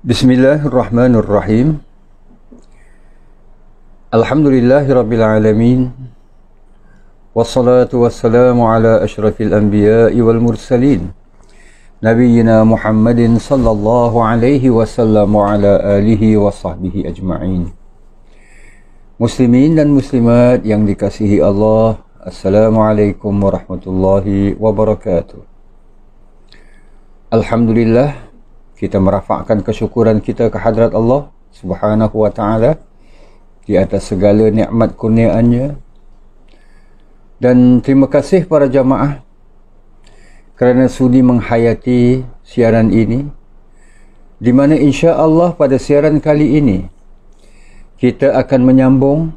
Bismillahirrahmanirrahim. Alhamdulillahirrabbilalamin. Wassalatu wassalamu ala ashrafil anbiya'i wal mursalin. Nabiyyina Muhammadin sallallahu alaihi wasallam wa ala alihi wa sahbihi ajma'in. Muslimin dan muslimat yang dikasihi Allah, Assalamualaikum warahmatullahi wabarakatuh. Alhamdulillah, kita merafakkan kesyukuran kita ke hadrat Allah Subhanahu wa ta'ala di atas segala nikmat kurniaannya. Dan terima kasih para jamaah kerana sudi menghayati siaran ini, di mana insya-Allah pada siaran kali ini kita akan menyambung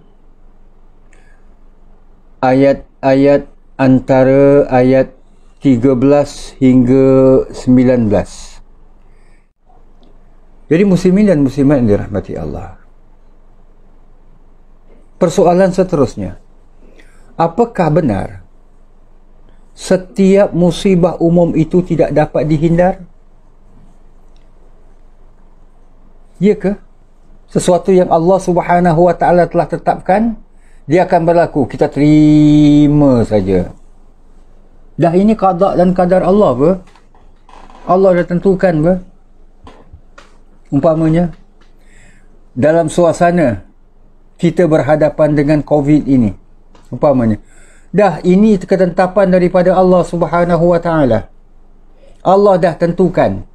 ayat-ayat antara ayat 13 hingga 19. Jadi muslimin dan muslimat yang dirahmati Allah, persoalan seterusnya, apakah benar setiap musibah umum itu tidak dapat dihindar? Ya ke? Sesuatu yang Allah Subhanahu wa ta'ala telah tetapkan, dia akan berlaku, kita terima saja. Dah ini qada dan qadar Allah apa? Allah dah tentukan apa? Umpamanya dalam suasana kita berhadapan dengan COVID ini, umpamanya dah ini ketetapan daripada Allah Subhanahu wa ta'ala. Allah dah tentukan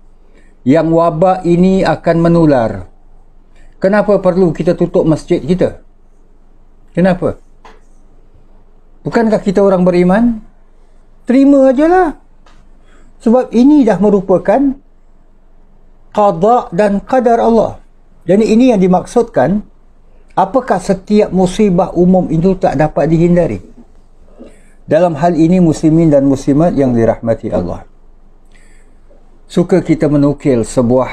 yang wabak ini akan menular. Kenapa perlu kita tutup masjid kita? Kenapa? Bukankah kita orang beriman? Terima ajalah. Sebab ini dah merupakan qada dan qadar Allah. Jadi ini yang dimaksudkan, apakah setiap musibah umum itu tak dapat dihindari? Dalam hal ini muslimin dan muslimat yang dirahmati Allah, suka kita menukil sebuah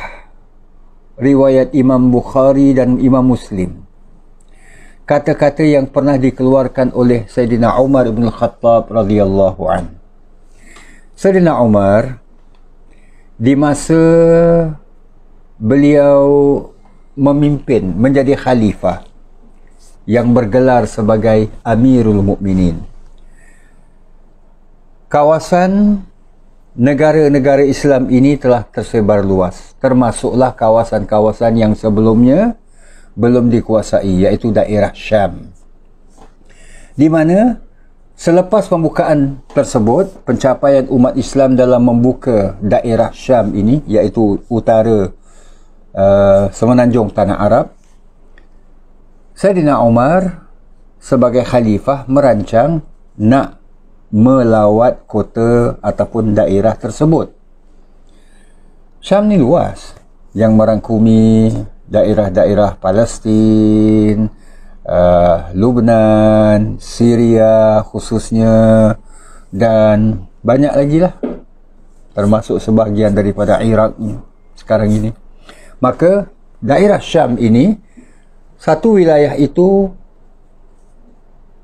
riwayat Imam Bukhari dan Imam Muslim, kata-kata yang pernah dikeluarkan oleh Sayyidina Umar ibn Khattab radhiyallahu anhu. Sayyidina Umar di masa beliau memimpin, menjadi khalifah yang bergelar sebagai Amirul Mukminin, kawasan negara-negara Islam ini telah tersebar luas, termasuklah kawasan-kawasan yang sebelumnya belum dikuasai, iaitu daerah Syam, di mana selepas pembukaan tersebut, pencapaian umat Islam dalam membuka daerah Syam ini, iaitu utara semenanjung tanah Arab, Sayyidina Umar sebagai khalifah merancang nak melawat kota ataupun daerah tersebut. Syam ni luas, yang merangkumi daerah-daerah Palestin, Lubnan, Syria khususnya, dan banyak lagi lah, termasuk sebahagian daripada Iraq sekarang ini. Maka daerah Syam ini, satu wilayah itu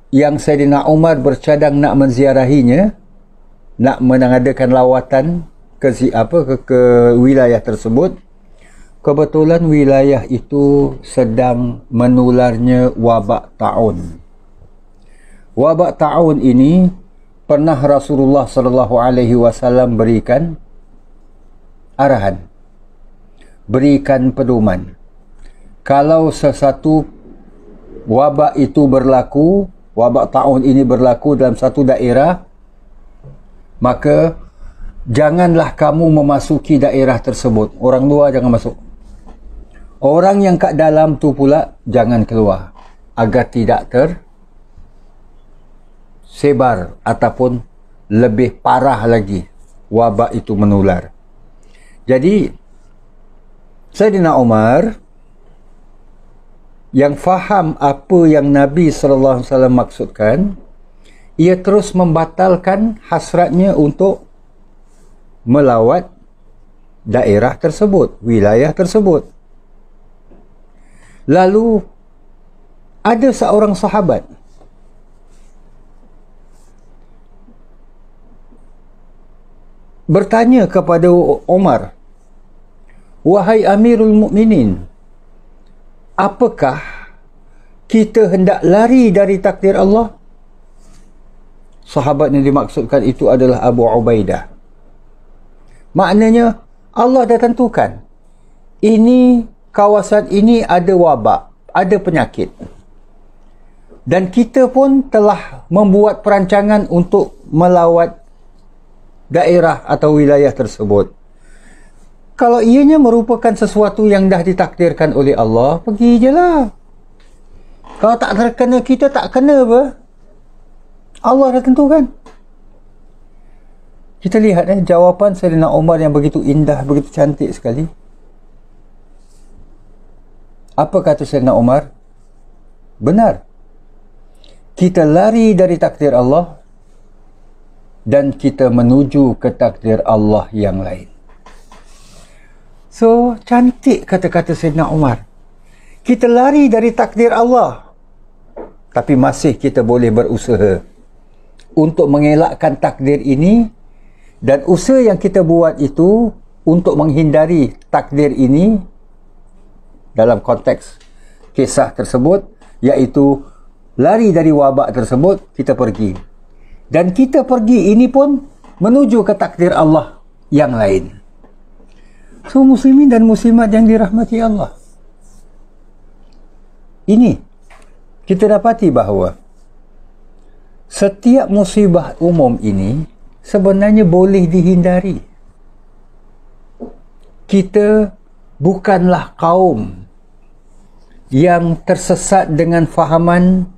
yang Sayyidina Umar bercadang nak menziarahinya, nak mengadakan lawatan ke wilayah tersebut. Kebetulan wilayah itu sedang menularnya wabak taun. Wabak taun ini pernah Rasulullah sallallahu alaihi wasallam berikan arahan, berikan pedoman. Kalau sesuatu wabak itu berlaku, wabak taun ini berlaku dalam satu daerah, maka janganlah kamu memasuki daerah tersebut. Orang luar jangan masuk. Orang yang kat dalam tu pula jangan keluar, agar tidak tersebar ataupun lebih parah lagi wabak itu menular. Jadi Sayyidina Umar yang faham apa yang Nabi SAW maksudkan, ia terus membatalkan hasratnya untuk melawat daerah tersebut, wilayah tersebut. Lalu ada seorang sahabat bertanya kepada Umar, wahai Amirul Mukminin, apakah kita hendak lari dari takdir Allah? Sahabat yang dimaksudkan itu adalah Abu Ubaidah. Maknanya Allah dah tentukan ini, kawasan ini ada wabak, ada penyakit, dan kita pun telah membuat perancangan untuk melawat daerah atau wilayah tersebut. Kalau ianya merupakan sesuatu yang dah ditakdirkan oleh Allah, pergi je lah. Kalau tak terkena kita, tak kena apa? Allah dah tentukan. Kita lihat jawapan Sayyidina Umar yang begitu indah, begitu cantik sekali. Apa kata Sayyidina Umar? Benar. Kita lari dari takdir Allah dan kita menuju ke takdir Allah yang lain. So, cantik kata-kata Sayyidina Umar. Kita lari dari takdir Allah, tapi masih kita boleh berusaha untuk mengelakkan takdir ini, dan usaha yang kita buat itu untuk menghindari takdir ini dalam konteks kisah tersebut, iaitu lari dari wabak tersebut, kita pergi. Dan kita pergi ini pun menuju ke takdir Allah yang lain. So, muslimin dan muslimat yang dirahmati Allah, ini kita dapati bahawa setiap musibah umum ini sebenarnya boleh dihindari. Kita bukanlah kaum yang tersesat dengan fahaman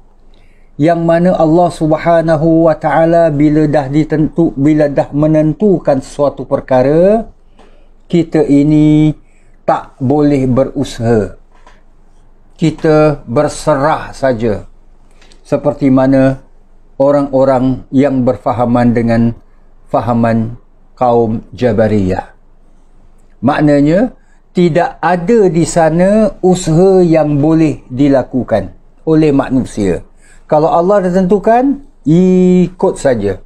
yang mana Allah Subhanahu wa taala bila dah menentukan suatu perkara, kita ini tak boleh berusaha. Kita berserah saja, seperti mana orang-orang yang berfahaman dengan fahaman kaum Jabariyah. Maknanya, tidak ada di sana usaha yang boleh dilakukan oleh manusia. Kalau Allah dah tentukan, ikut saja.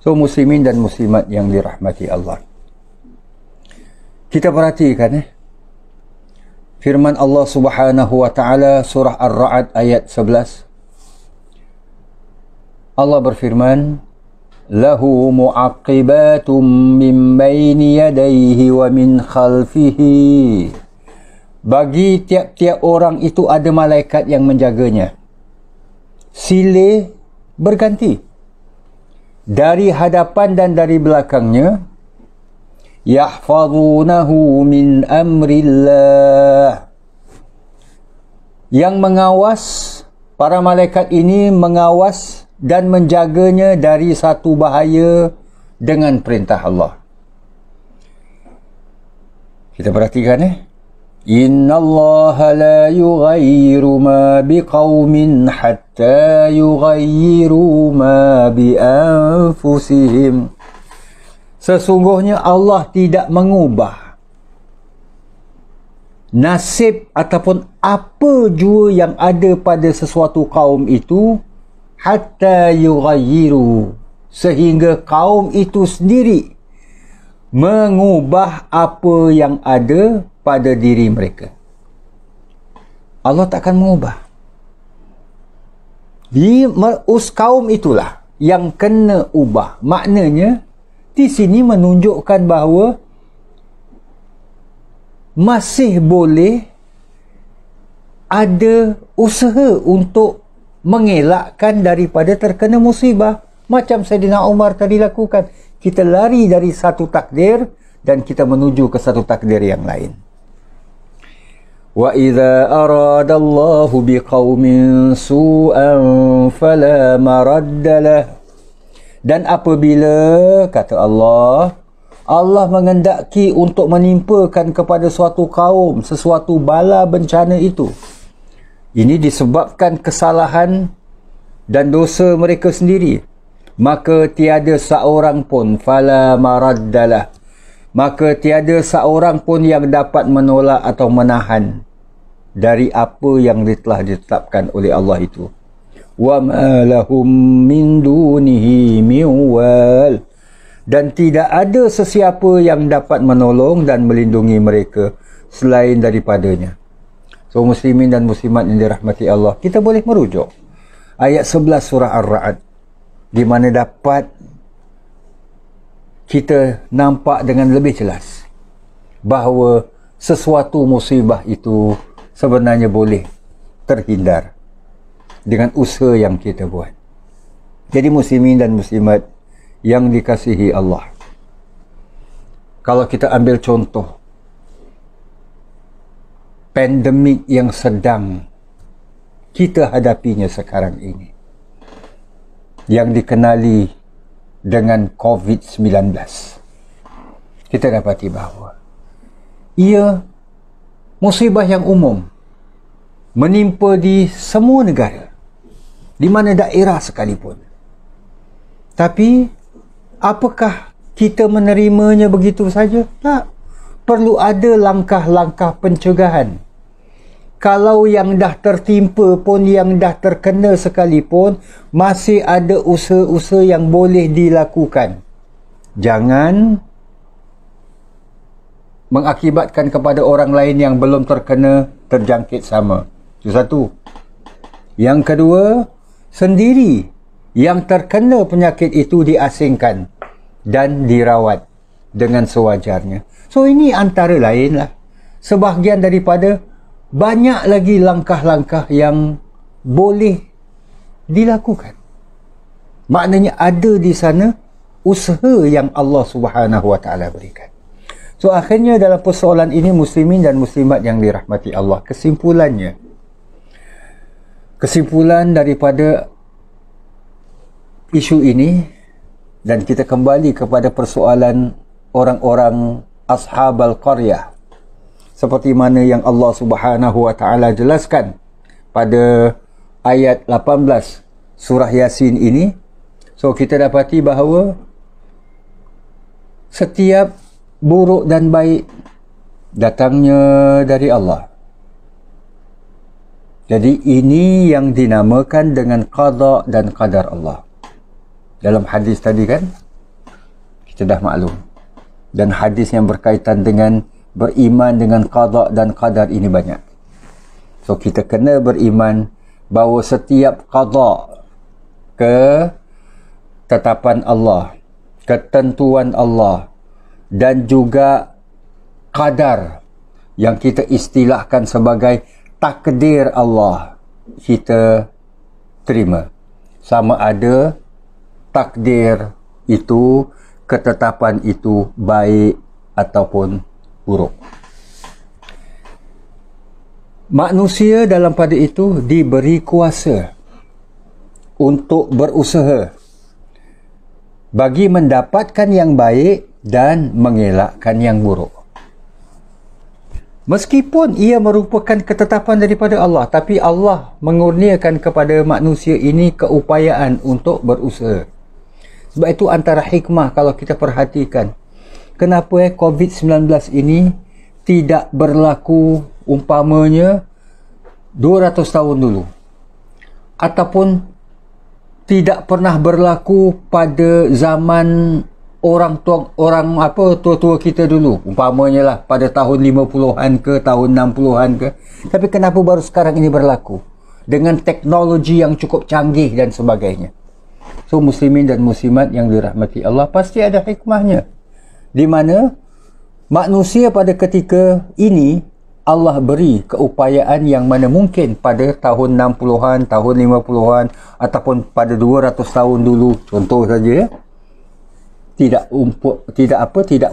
So, muslimin dan muslimat yang dirahmati Allah, kita perhatikan firman Allah Subhanahu wa taala surah Ar-Ra'd ayat 11. Allah berfirman, lahu mu'aqibatum min baini yadayhi wa min khalfihi. Bagi tiap-tiap orang itu ada malaikat yang menjaganya, silih berganti, dari hadapan dan dari belakangnya. Yahfazunahu min amrillah. Yang mengawas, para malaikat ini mengawas dan menjaganya dari satu bahaya dengan perintah Allah. Kita perhatikan Innallaha la yughayyiru ma biqaumin hatta yughayyiru ma bi anfusihim. Sesungguhnya Allah tidak mengubah nasib ataupun apa jua yang ada pada sesuatu kaum itu hatta yughayyiru, sehingga kaum itu sendiri mengubah apa yang ada pada diri mereka. Allah takkan mengubah. Kaum itulah yang kena ubah. Maknanya di sini menunjukkan bahawa masih boleh ada usaha untuk mengelakkan daripada terkena musibah. Macam Sayyidina Umar tadi lakukan. Kita lari dari satu takdir dan kita menuju ke satu takdir yang lain. Wa idza aradallahu biqaumin su'an fala maraddalah. Dan apabila, kata Allah, Allah mengendaki untuk menimpakan kepada suatu kaum sesuatu bala bencana itu, ini disebabkan kesalahan dan dosa mereka sendiri, maka tiada seorang pun fala maraddalah, maka tiada seorang pun yang dapat menolak atau menahan dari apa yang telah ditetapkan oleh Allah itu. Wa ma lahum min dunihi min wal. dan tidak ada sesiapa yang dapat menolong dan melindungi mereka selain daripadanya. So muslimin dan muslimat yang dirahmati Allah, kita boleh merujuk ayat 11 surah Ar-Ra'd, di mana dapat kita nampak dengan lebih jelas bahawa sesuatu musibah itu sebenarnya boleh terhindar dengan usaha yang kita buat. Jadi muslimin dan muslimat yang dikasihi Allah, kalau kita ambil contoh pandemik yang sedang kita hadapinya sekarang ini, yang dikenali dengan COVID-19, kita dapati bahawa ia musibah yang umum, menimpa di semua negara, di mana daerah sekalipun. Tapi apakah kita menerimanya begitu saja? Tak. Perlu ada langkah-langkah pencegahan. Kalau yang dah tertimpa pun, yang dah terkena sekalipun, masih ada usaha-usaha yang boleh dilakukan. Jangan mengakibatkan kepada orang lain yang belum terkena terjangkit sama. Itu satu. Yang kedua, sendiri yang terkena penyakit itu diasingkan dan dirawat dengan sewajarnya. So ini antara lainlah sebahagian daripada banyak lagi langkah-langkah yang boleh dilakukan. Maknanya ada di sana usaha yang Allah Subhanahu Wa Taala berikan. So akhirnya dalam persoalan ini muslimin dan muslimat yang dirahmati Allah, kesimpulan daripada isu ini, dan kita kembali kepada persoalan orang-orang ashabal qaryah, seperti mana yang Allah Subhanahu Wa Taala jelaskan pada ayat 18 surah Yasin ini. So kita dapati bahawa setiap buruk dan baik datangnya dari Allah. Jadi ini yang dinamakan dengan qada dan qadar Allah. Dalam hadis tadi kan kita dah maklum, dan hadis yang berkaitan dengan beriman dengan qada dan qadar ini banyak. So kita kena beriman bahawa setiap qada, ketetapan Allah, ketentuan Allah, dan juga qadar yang kita istilahkan sebagai takdir Allah, kita terima. Sama ada takdir itu, ketetapan itu baik ataupun buruk. Manusia dalam pada itu diberi kuasa untuk berusaha bagi mendapatkan yang baik dan mengelakkan yang buruk. Meskipun ia merupakan ketetapan daripada Allah, tapi Allah mengurniakan kepada manusia ini keupayaan untuk berusaha. Sebab itu antara hikmah kalau kita perhatikan, kenapa COVID-19 ini tidak berlaku umpamanya 200 tahun dulu, ataupun tidak pernah berlaku pada zaman tua-tua kita dulu, umpamanya lah pada tahun 50-an ke tahun 60-an ke. Tapi kenapa baru sekarang ini berlaku dengan teknologi yang cukup canggih dan sebagainya? So muslimin dan muslimat yang dirahmati Allah, pasti ada hikmahnya, di mana manusia pada ketika ini Allah beri keupayaan yang mana mungkin pada tahun 60-an, tahun 50-an ataupun pada 200 tahun dulu, contoh saja, tidak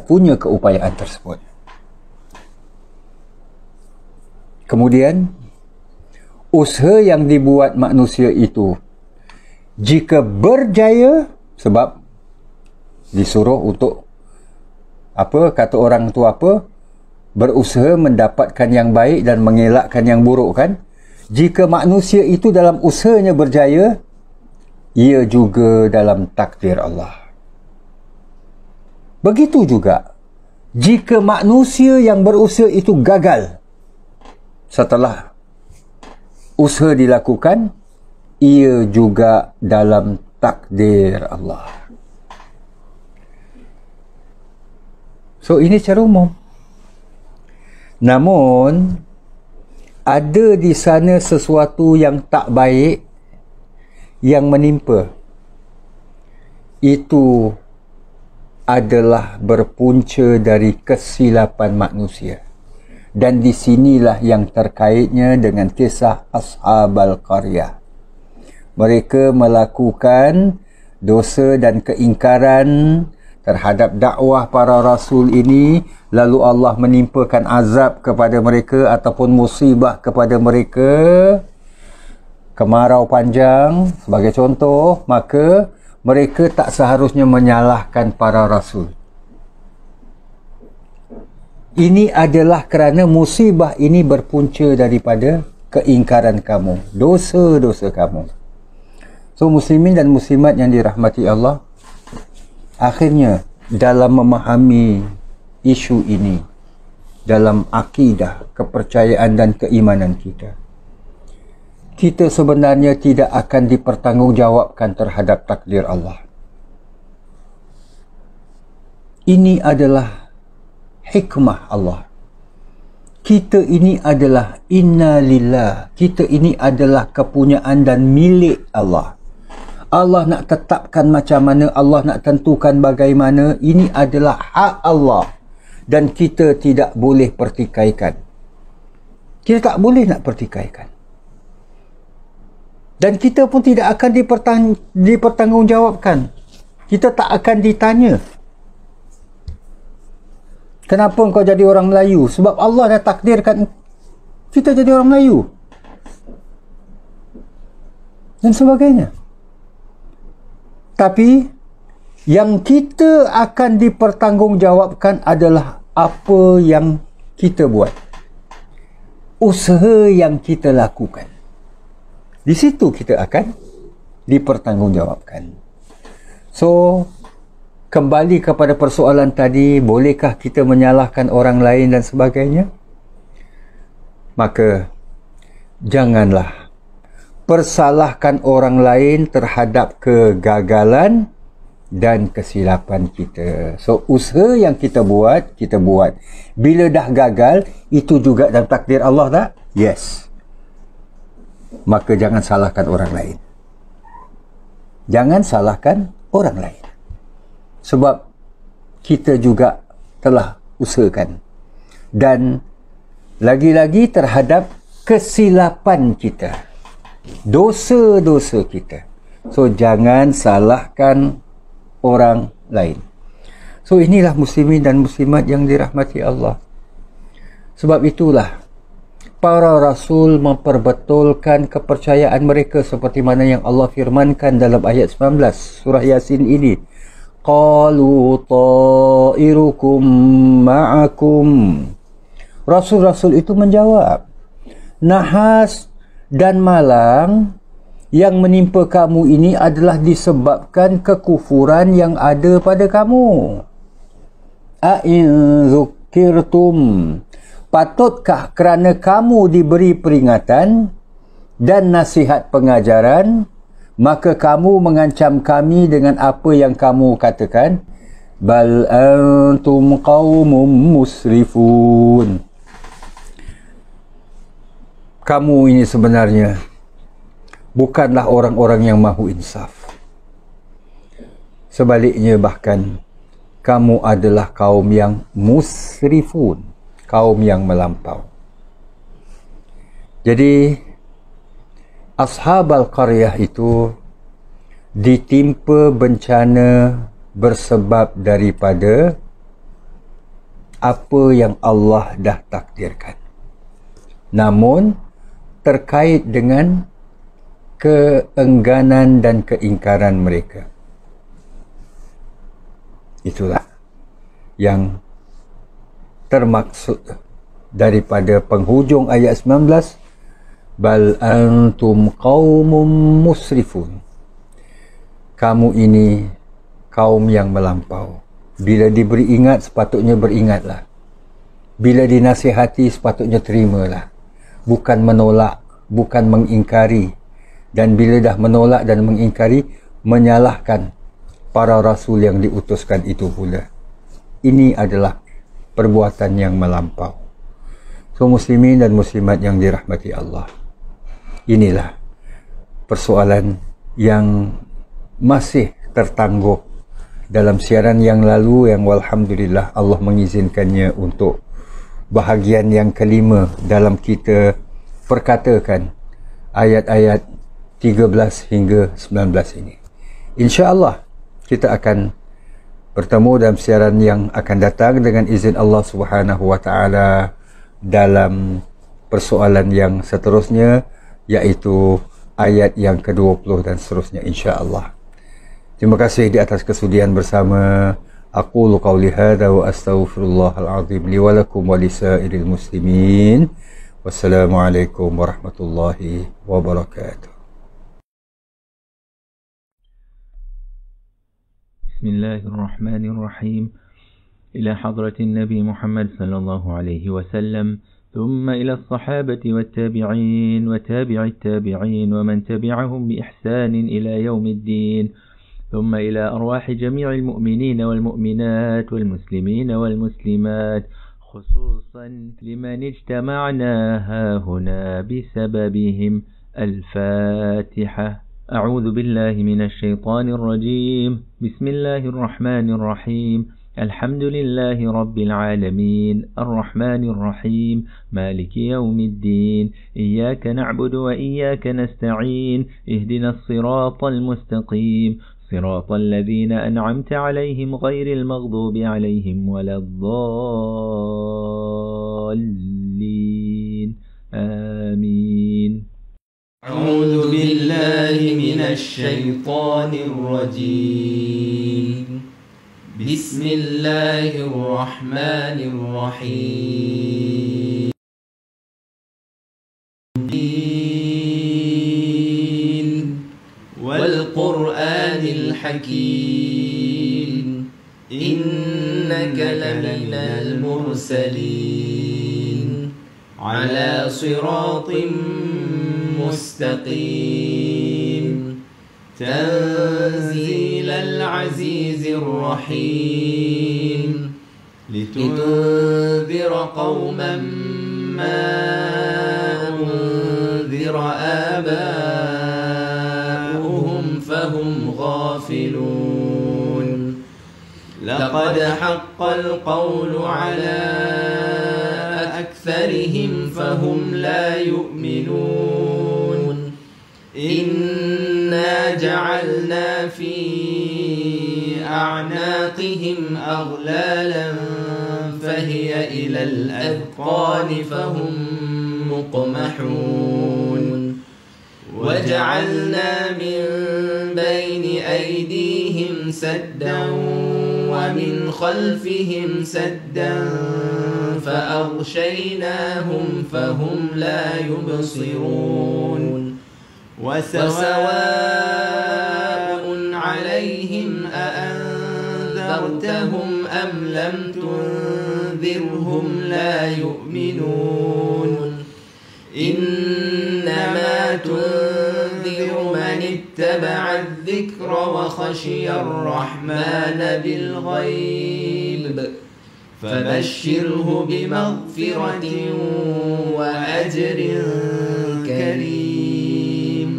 punya keupayaan tersebut. Kemudian usaha yang dibuat manusia itu, jika berjaya, sebab disuruh untuk kata orang tu berusaha mendapatkan yang baik dan mengelakkan yang buruk kan. Jika manusia itu dalam usahanya berjaya, ia juga dalam takdir Allah. Begitu juga jika manusia yang berusaha itu gagal setelah usaha dilakukan, ia juga dalam takdir Allah. So ini secara umum. Namun ada di sana sesuatu yang tak baik yang menimpa. Itu adalah berpunca dari kesilapan manusia. Dan di sinilah yang terkaitnya dengan kisah Ashabal Qaryah. Mereka melakukan dosa dan keingkaran terhadap dakwah para rasul ini, lalu Allah menimpakan azab kepada mereka ataupun musibah kepada mereka, kemarau panjang sebagai contoh, maka mereka tak seharusnya menyalahkan para rasul. Ini adalah kerana musibah ini berpunca daripada keingkaran kamu, dosa-dosa kamu. So muslimin dan muslimat yang dirahmati Allah, akhirnya dalam memahami isu ini, dalam akidah, kepercayaan dan keimanan kita, kita sebenarnya tidak akan dipertanggungjawabkan terhadap takdir Allah. Ini adalah hikmah Allah. Kita ini adalah inna lillah. Kita ini adalah kepunyaan dan milik Allah. Allah nak tetapkan macam mana, Allah nak tentukan bagaimana, ini adalah hak Allah. Dan kita tidak boleh pertikaikan. Kita tak boleh nak pertikaikan. Dan kita pun tidak akan dipertanggungjawabkan. Kita tak akan ditanya, kenapa engkau jadi orang Melayu? Sebab Allah dah takdirkan kita jadi orang Melayu. Dan sebagainya. Tapi yang kita akan dipertanggungjawabkan adalah apa yang kita buat. Usaha yang kita lakukan. Di situ kita akan dipertanggungjawabkan. So, kembali kepada persoalan tadi, bolehkah kita menyalahkan orang lain dan sebagainya? Maka janganlah persalahkan orang lain terhadap kegagalan dan kesilapan kita. So usaha yang kita buat, kita buat. Bila dah gagal, itu juga dalam takdir Allah tak? Yes. Maka jangan salahkan orang lain. Jangan salahkan orang lain. Sebab kita juga telah usahakan. Dan lagi-lagi terhadap kesilapan kita, dosa-dosa kita. So jangan salahkan orang lain. So inilah muslimin dan muslimat yang dirahmati Allah. Sebab itulah para rasul memperbetulkan kepercayaan mereka seperti mana yang Allah firmankan dalam ayat 19 surah Yasin ini. Qalu ta'irukum ma'akum. Rasul-rasul itu menjawab, nahas dan malang yang menimpa kamu ini adalah disebabkan kekufuran yang ada pada kamu. A'in zukirtum. Patutkah kerana kamu diberi peringatan dan nasihat pengajaran, maka kamu mengancam kami dengan apa yang kamu katakan? Bal antum qaumum musrifun. Kamu ini sebenarnya bukanlah orang-orang yang mahu insaf. Sebaliknya bahkan kamu adalah kaum yang musrifun, kaum yang melampau. Jadi Ashabal Qaryah itu ditimpa bencana bersebab daripada apa yang Allah dah takdirkan. Namun terkait dengan keengganan dan keingkaran mereka. Itulah yang termaksud daripada penghujung ayat 19, bal antum qaumum musrifun. Kamu ini kaum yang melampau. Bila diberi ingat, sepatutnya beringatlah. Bila dinasihati, sepatutnya terimalah. Bukan menolak, bukan mengingkari. Dan bila dah menolak dan mengingkari, menyalahkan para rasul yang diutuskan itu pula. Ini adalah perbuatan yang melampau. So muslimin dan muslimat yang dirahmati Allah, inilah persoalan yang masih tertangguh dalam siaran yang lalu, yang walhamdulillah Allah mengizinkannya untuk bahagian yang kelima dalam kita perkatakan ayat-ayat 13 hingga 19 ini. InsyaAllah kita akan bertemu dalam siaran yang akan datang dengan izin Allah Subhanahu wa taala dalam persoalan yang seterusnya, iaitu ayat yang ke-20 dan seterusnya insya-Allah. Terima kasih di atas kesudian bersama. Aqulu qawli hadza wa astaghfirullahal azim li wa lakum wa lisairil muslimin. Wassalamualaikum warahmatullahi wabarakatuh. Bismillahirrahmanirrahim. إلى حضرة النبي محمد صلى الله عليه وسلم، ثم إلى الصحابة والتابعين وتابع التابعين ومن تبعهم بإحسان إلى يوم الدين، ثم إلى أرواح جميع المؤمنين والمؤمنات والمسلمين والمسلمات، خصوصا لمن اجتمعنا هاهنا بسببهم. الفاتحة. أعوذ بالله من الشيطان الرجيم. بسم الله الرحمن الرحيم. الحمد لله رب العالمين الرحمن الرحيم مالك يوم الدين، إياك نعبد وإياك نستعين، اهدنا الصراط المستقيم، صراط الذين أنعمت عليهم غير المغضوب عليهم ولا الضالين، آمين. أعوذ بالله من الشيطان الرجيم. بسم الله الرحمن الرحيم. والقرآن الحكيم، إنك لمن المرسلين على صراط مستقيم، تنزيل العزيز الرحيم، لتنذر قوما ما أنذر آباؤهم فهم غافلون. لقد حق القول على أكثرهم فهم لا يؤمنون. إنا جعلنا في أعناقهم أغلالا فهي إلى الأذقان فهم مقمحون. وجعلنا من بين أيديهم سدا ومن خلفهم سدا فأغشيناهم فهم لا يبصرون. وسواء عليهم أأنذرتهم أم لم تنذرهم لا يؤمنون. إنما تنذر من اتبع الذكر وخشي الرحمن بالغيب، فبشره بمغفرة وأجر كريم.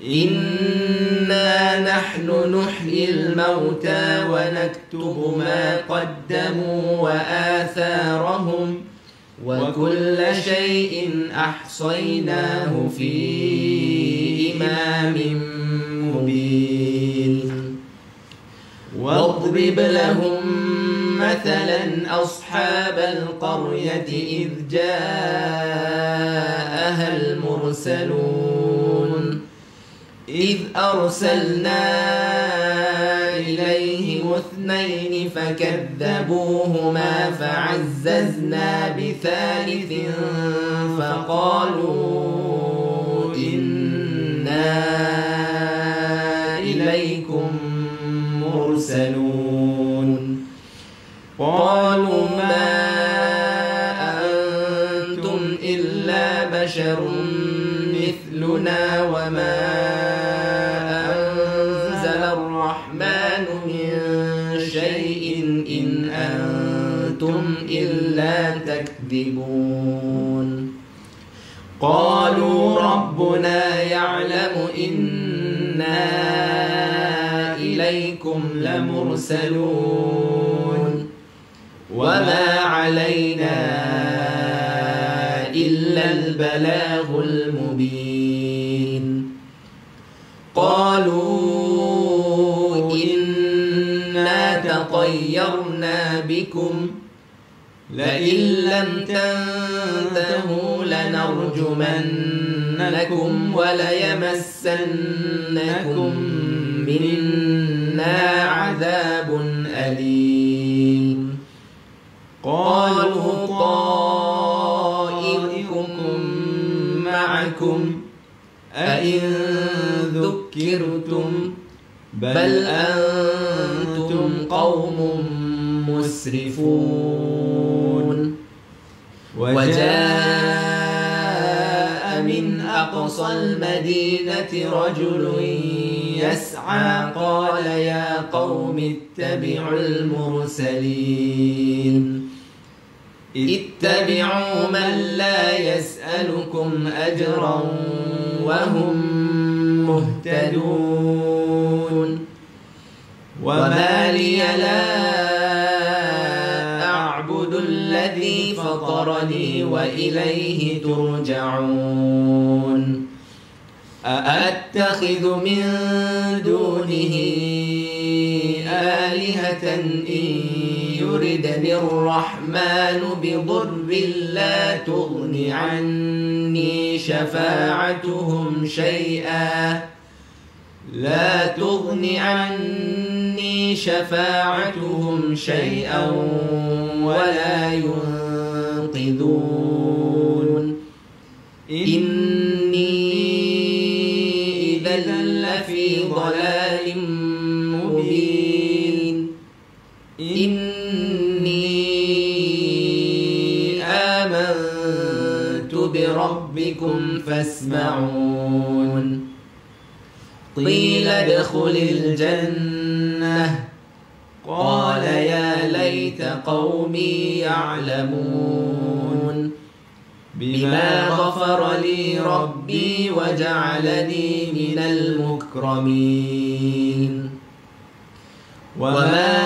إنا نحن نحيي الموتى ونكتب ما قدموا وآثارهم، وكل شيء أحصيناه في إمام مبين. واضرب لهم مثلا أصحاب القرية إذ جاءها المرسلون، إذ أرسلنا إليهم اثنين فكذبوهما فعززنا بثالث فقالوا إنا إليكم مرسلون. قالوا ما أنتم إلا بشر مثلنا وما أنزل الرحمن من شيء إن أنتم أنتم إلا تكذبون قالوا ربنا يعلم إنا إليكم لمرسلون وما علينا إلا البلاغ المبين قالوا إنا تطيرنا بكم لئن لم تنتهوا لنرجمنكم وليمسنكم منا عذاب أليم قالوا طائركم معكم أئن ذكرتم بل أنتم قوم مسرفون وجاء من أقصى المدينة رجل يسعى قال يا قوم اتبعوا المرسلين اتبعوا من لا يسألكم أجرا وهم مهتدون وما لي لا أعبد الذي فطرني وإليه ترجعون أأتخذ من دونه آلهة إن يردني الرحمن بضر لا تغن عني شفاعتهم شيئا ولا ينقذون إني إذا لفي ضلال مبين إني آمنت بربكم فاسمعون قيل ادخل الجنة قال يا ليت قومي يعلمون بما غفر لي ربي وجعلني من المكرمين وما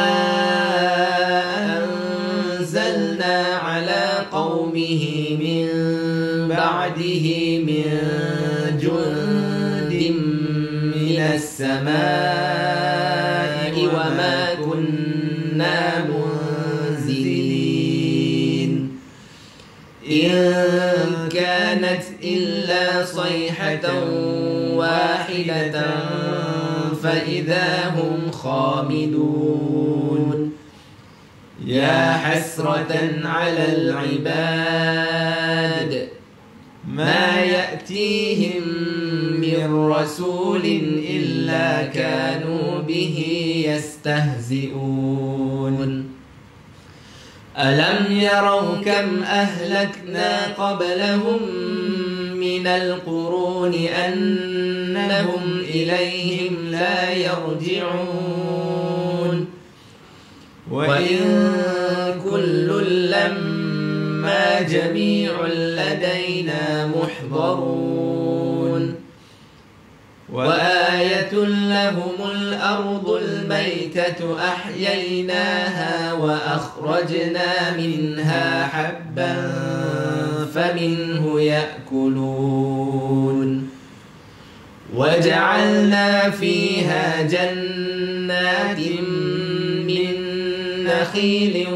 أنزلنا على قومه من بعده من جند من السماء وما كنا منزلين إن كانت إلا صيحة واحدة فإذا هم خامدون يا حسرة على العباد ما يأتيهم من رسول إلا كانوا به يستهزئون ألم يروا كم أهلكنا قبلهم من القرون أنهم إليهم لا يرجعون وإن كل لما جميع لدينا محضرون وآية لهم الأرض الميتة أحييناها وأخرجنا منها حبا فمنه يأكلون وجعلنا فيها جنات من نخيل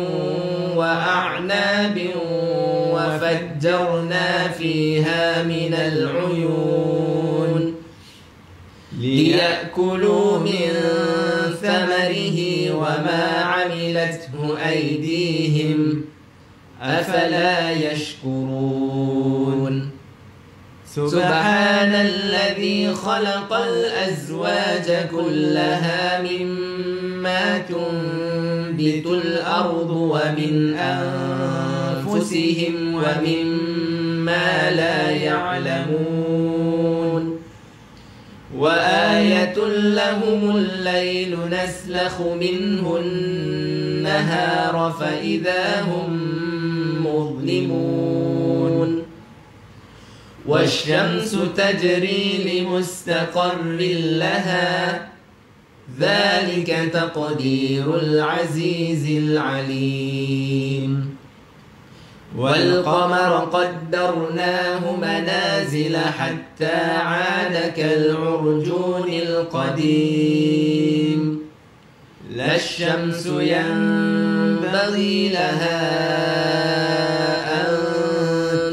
وأعناب وفجرنا فيها من العيون ليأكلوا من ثمره وما عملته أيديهم أفلا يشكرون سبحان الذي خلق الأزواج كلها مما تنبت الأرض ومن أنفسهم ومما لا يعلمون وآية لهم الليل نسلخ منه النهار فإذا هم مظلمون والشمس تجري لمستقر لها ذلك تقدير العزيز العليم والقمر قدرناه منازل حتى عاد كالعرجون القديم لا الشمس ينبغي لها أن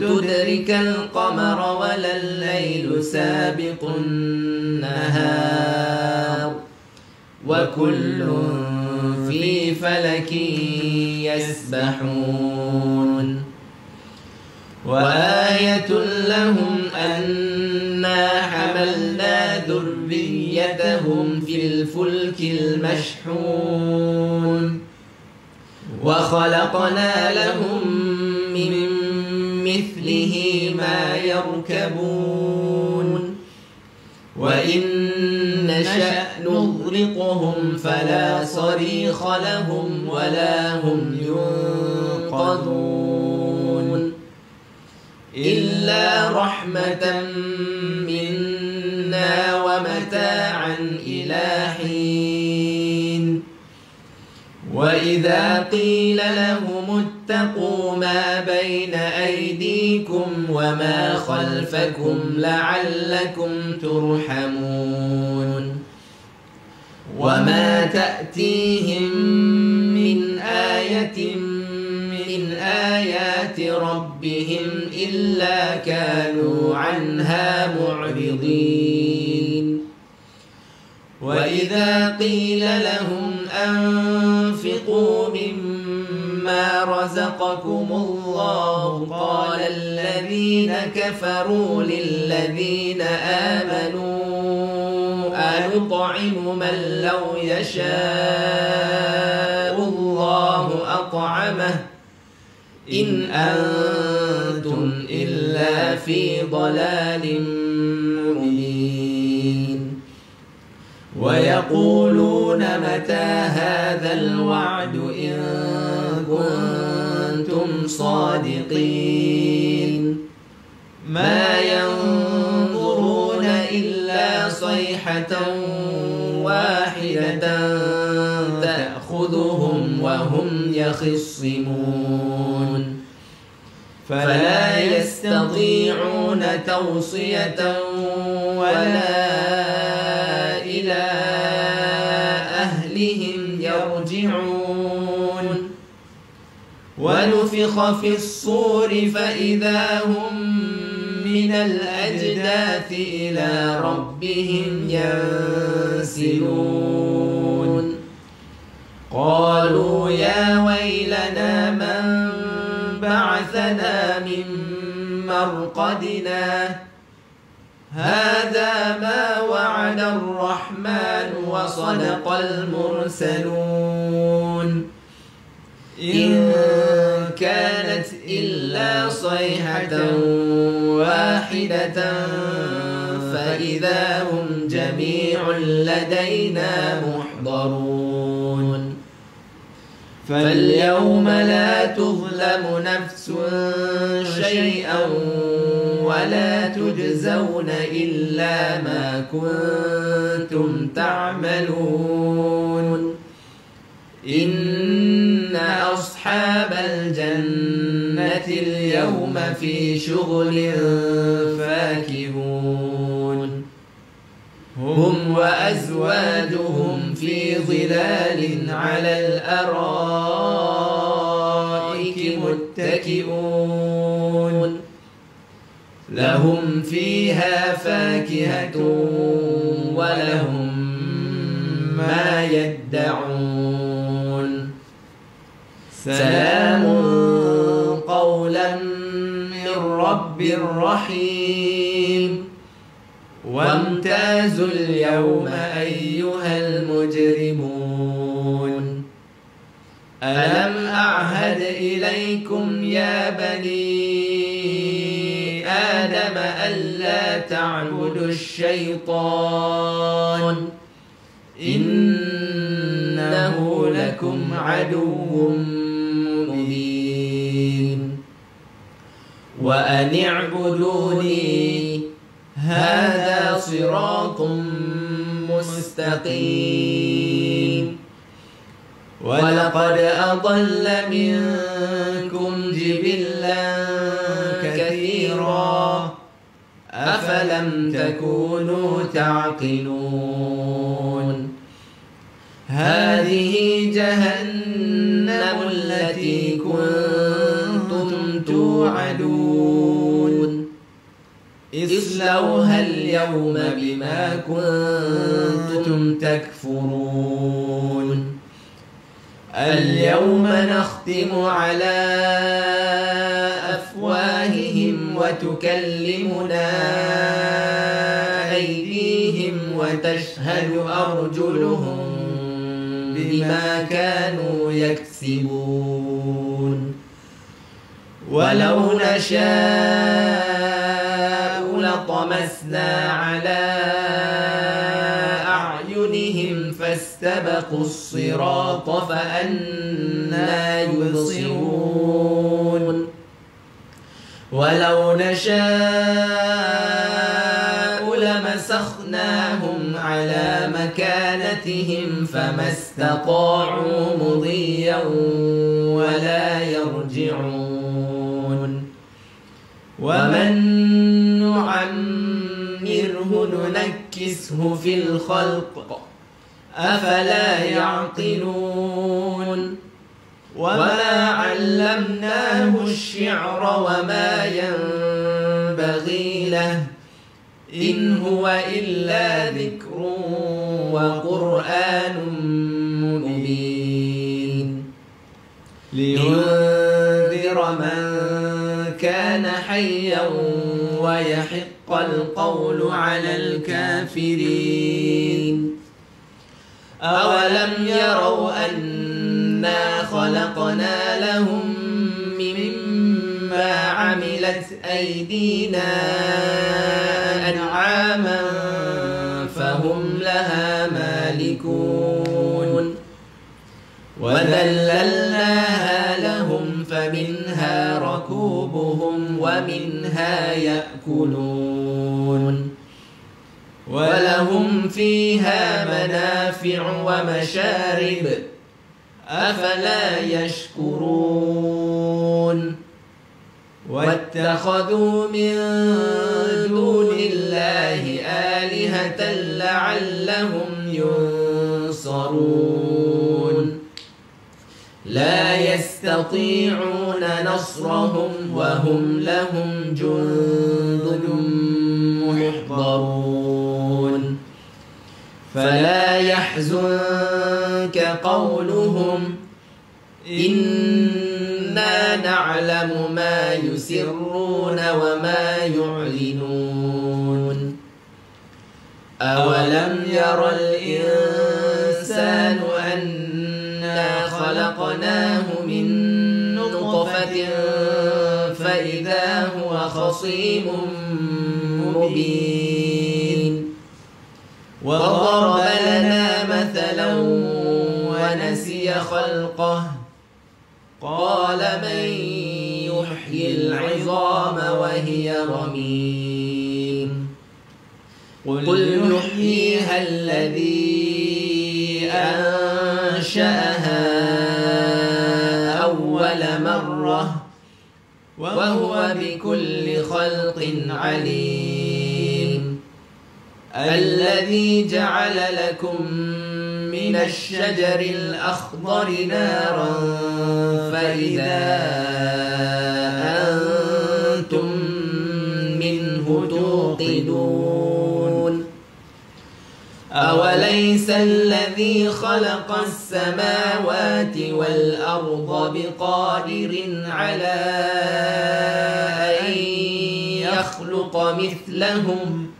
تدرك القمر ولا الليل سابق النهار وكل في فلك يسبحون وآية لهم أنا حملنا ذريتهم في الفلك المشحون وخلقنا لهم من مثله ما يركبون وإن نشأ نغرقهم فلا صريخ لهم ولا هم ينقذون إلا رحمة منا ومتاعا إلى حين وإذا قيل لهم اتقوا ما بين أيديكم وما خلفكم لعلكم ترحمون وما تأتيهم من آية من آيات ربهم إلا كانوا عنها معرضين وإذا قيل لهم أنفقوا مما رزقكم الله قال الذين كفروا للذين آمنوا أنطعم من لو يشاء الله أطعمه إن أنتم إلا في ضلال مبين ويقولون متى هذا الوعد إن كنتم صادقين ما ينظرون إلا صيحة واحدة تأخذهم وهم يخصمون فلا يستطيعون توصية ولا إلى أهلهم يرجعون ونفخ في الصور فإذا هم من الأجداث إلى ربهم ينسلون قالوا يا ويلنا من بعثنا من مرقدنا هذا ما وعد الرحمن وصدق المرسلون إن كانت إلا صيحة واحدة فإذا هم جميع لدينا محضرون فاليوم لا تظلم نفس شيئا ولا تجزون إلا ما كنتم تعملون إن أصحاب الجنة اليوم في شغل فاكهون هم وأزواجهم في ظلال على الأرائك متكئون لهم فيها فاكهة ولهم ما يدعون سلام قولا من رب رحيم وامتازوا اليوم أيها المجرمون ألم أعهد إليكم يا بني آدم ألا ولا تعبدوا الشيطان إنه لكم عدو مبين وأن اعبدوني هذا صراط مستقيم ولقد أضل منكم جبلا كثيرا أفلم تكونوا تعقلون هذه جهنم التي كنتم توعدون اصلوها اليوم بما كنتم تكفرون اليوم نختم على أفواههم وتكلمنا أيديهم وتشهد أرجلهم بما كانوا يكسبون ولو نشاء لطمسنا على أعينهم فاستبقوا الصراط فأنى يبصرون ولو نشاء لمسخناهم على مكانتهم فما استطاعوا مضيا ولا يرجعون ومن نعمره ننكسه في الخلق أفلا يعقلون وما علمناه الشعر وما ينبغي له إن هو إلا ذكر وقرآن مبين لينذر من كان حيا ويحق القول على الكافرين أولم يروا أنا خلقنا لهم مما عملت أيدينا أنعاما فهم لها مالكون وذللناها لهم فمنها ركوبهم ومنها يأكلون ولهم فيها منافع ومشارب أفلا يشكرون واتخذوا من دون الله آلهة لعلهم ينصرون لا يستطيعون نصرهم وهم لهم جند محضرون فلا يحزنك قولهم إنا نعلم ما يسرون وما يعلنون أولم ير الإنسان أنا خلقناه من نطفة فإذا هو خصيم مبين وضرب لنا مثلا ونسي خلقه قال من يحيي العظام وهي رميم قل يحييها الذي أنشأها أول مرة وهو بكل خلق عليم الذي جعل لكم من الشجر الأخضر نارا فإذا أنتم منه توقدون أوليس الذي خلق السماوات والأرض بقادر على أن يخلق مثلهم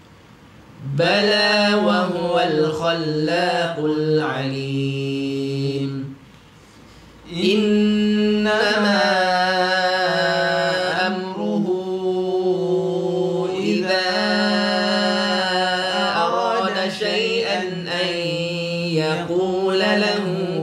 بلى وهو الخلاق العليم إنما أمره إذا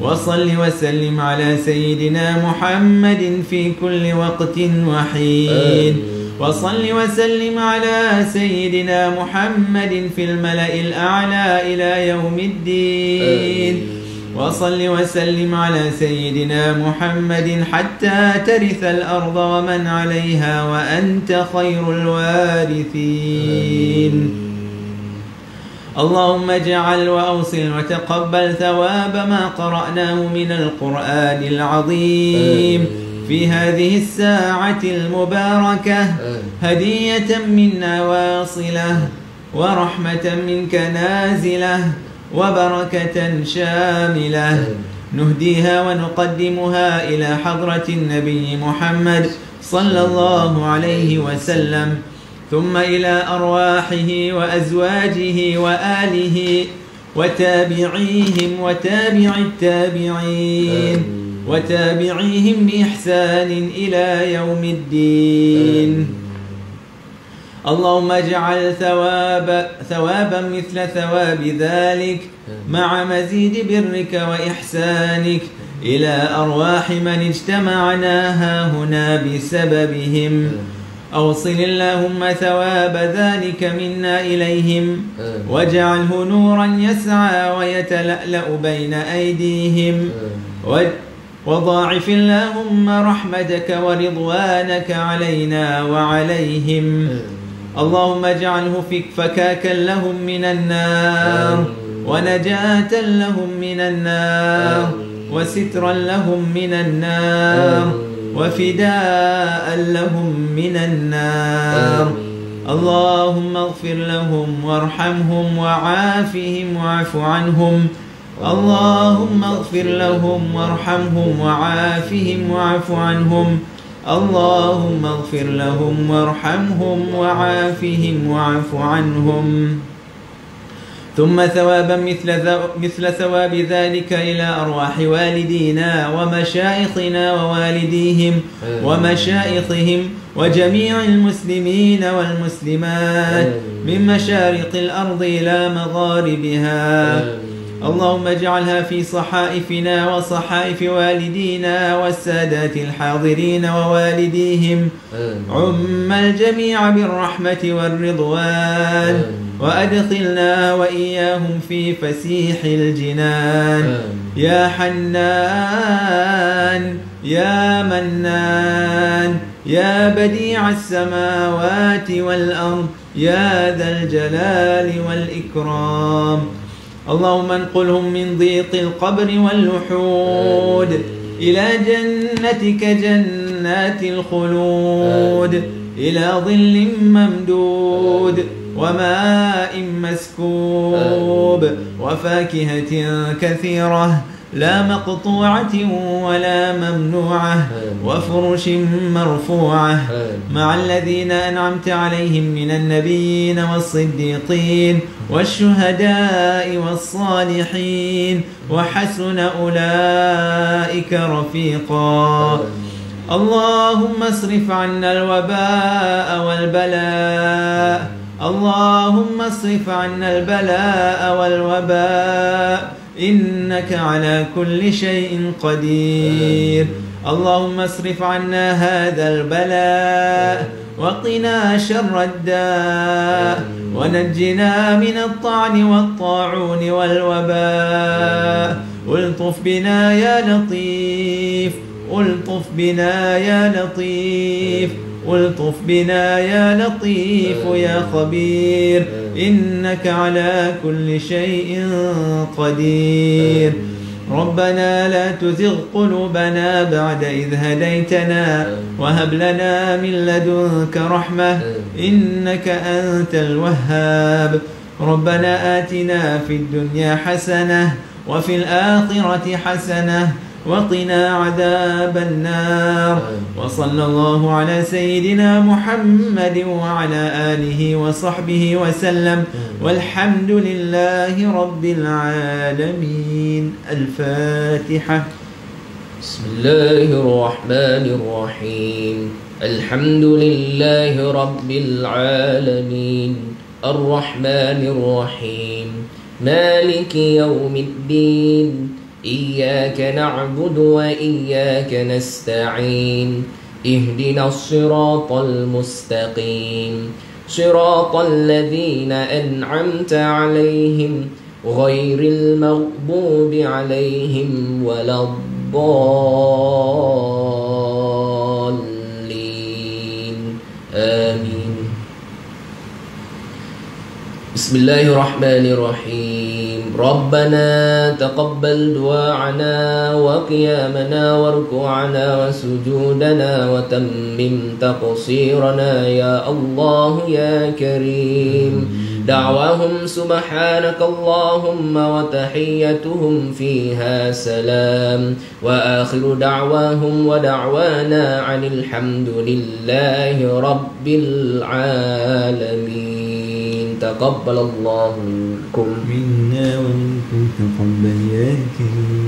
وصل وسلم على سيدنا محمد في كل وقت وحين وصل وسلم على سيدنا محمد في الملأ الأعلى إلى يوم الدين وصل وسلم على سيدنا محمد حتى ترث الأرض ومن عليها وأنت خير الوارثين. اللهم اجعل وأوصل وتقبل ثواب ما قرأناه من القرآن العظيم في هذه الساعة المباركة هدية منا واصلة ورحمة منك نازلة وبركة شاملة نهديها ونقدمها إلى حضرة النبي محمد صلى الله عليه وسلم ثم إلى أرواحه وأزواجه وآله وتابعيهم وتابع التابعين وتابعيهم بإحسان إلى يوم الدين. اللهم اجعل ثوابا مثل ثواب ذلك مع مزيد برك وإحسانك إلى أرواح من اجتمعنا هنا بسببهم. أوصل اللهم ثواب ذلك منا إليهم واجعله نورا يسعى ويتلألأ بين أيديهم وضاعف اللهم رحمتك ورضوانك علينا وعليهم. اللهم اجعله فكاكا لهم من النار ونجاة لهم من النار وسترا لهم من النار وفداء لهم من النار. اللهم اغفر لهم وارحمهم وعافهم واعف عنهم. اللهم اغفر لهم وارحمهم وعافهم واعف عنهم. اللهم اغفر لهم وارحمهم وعافهم واعف عنهم. ثم ثوابا مثل ثواب ذلك إلى أرواح والدينا ومشايخنا ووالديهم ومشايخهم وجميع المسلمين والمسلمات من مشارق الأرض إلى مغاربها. اللهم اجعلها في صحائفنا وصحائف والدينا والسادات الحاضرين ووالديهم. عم الجميع بالرحمة والرضوان وأدخلنا وإياهم في فسيح الجنان. يا حنان يا منان يا بديع السماوات والأرض يا ذا الجلال والإكرام. اللهم انقلهم من ضيق القبر واللحود إلى جنتك جنات الخلود إلى ظل ممدود وماء مسكوب وفاكهة كثيرة لا مقطوعة ولا ممنوعة وفرش مرفوعة مع الذين أنعمت عليهم من النبيين والصديقين والشهداء والصالحين وحسن أولئك رفيقا. اللهم اصرف عنا الوباء والبلاء. اللهم اصرف عنا البلاء والوباء إنك على كل شيء قدير. اللهم اصرف عنا هذا البلاء وقنا شر الداء ونجنا من الطعن والطاعون والوباء. الطف بنا يا لطيف الطف بنا يا لطيف الطف بنا يا لطيف يا خبير إنك على كل شيء قدير. ربنا لا تزغ قلوبنا بعد إذ هديتنا وهب لنا من لدنك رحمة إنك أنت الوهاب. ربنا آتنا في الدنيا حسنة وفي الآخرة حسنة وقنا عذاب النار. وصلى الله على سيدنا محمد وعلى آله وصحبه وسلم والحمد لله رب العالمين. الفاتحة. بسم الله الرحمن الرحيم. الحمد لله رب العالمين الرحمن الرحيم مالك يوم الدين إياك نعبد وإياك نستعين اهدنا الصراط المستقيم صراط الذين أنعمت عليهم غير المغضوب عليهم ولا الضالين آمين. بسم الله الرحمن الرحيم. ربنا تقبل دعاءنا وقيامنا وركوعنا وسجودنا وتمم تقصيرنا يا الله يا كريم. دعواهم سبحانك اللهم وتحيتهم فيها سلام وآخر دعواهم ودعوانا عن الحمد لله رب العالمين. تقبل الله منكم منا ومنكم تقبل يا كريم.